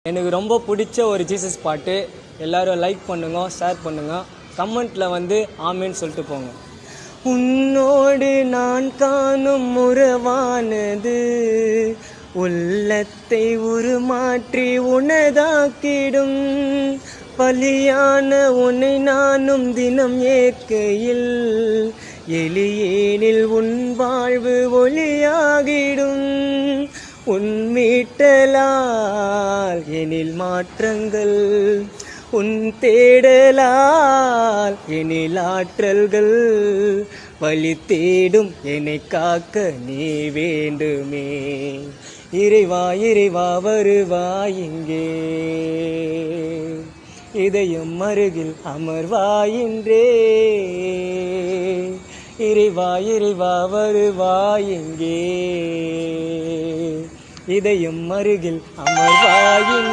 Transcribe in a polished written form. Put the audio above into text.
எனக்கு ரொம்ப பிடிச்ச ஒரு ஜீசஸ் பாட்டு. எல்லாரும் லைக் பண்ணுங்க, ஷேர் பண்ணுங்க, கமெண்ட்ல வந்து ஆமேன்னு சொல்லிட்டு போங்க. உன்னோடு நான் காணும் உறவானது உள்ளத்தை உருமாற்றி உனதாக்கிடும். பலியான உன்னை நானும் தினம் ஏற்கையில் எளியேனில் உன் வாழ்வு ஒளியாகிடும். உன் மீட்டலால் எனில் மாற்றங்கள், உன் தேடலால் எனில் ஆற்றல்கள், வழி தேடும் என்னை காக்க நீ வேண்டுமே. இறைவா இறைவா வருவாய் இங்கே, இதயம் அருகில் அமர்வாயின்றே. இறைவா இறைவா வருவாய் இங்கே, இதயம் அருகில் அமர்வாயின்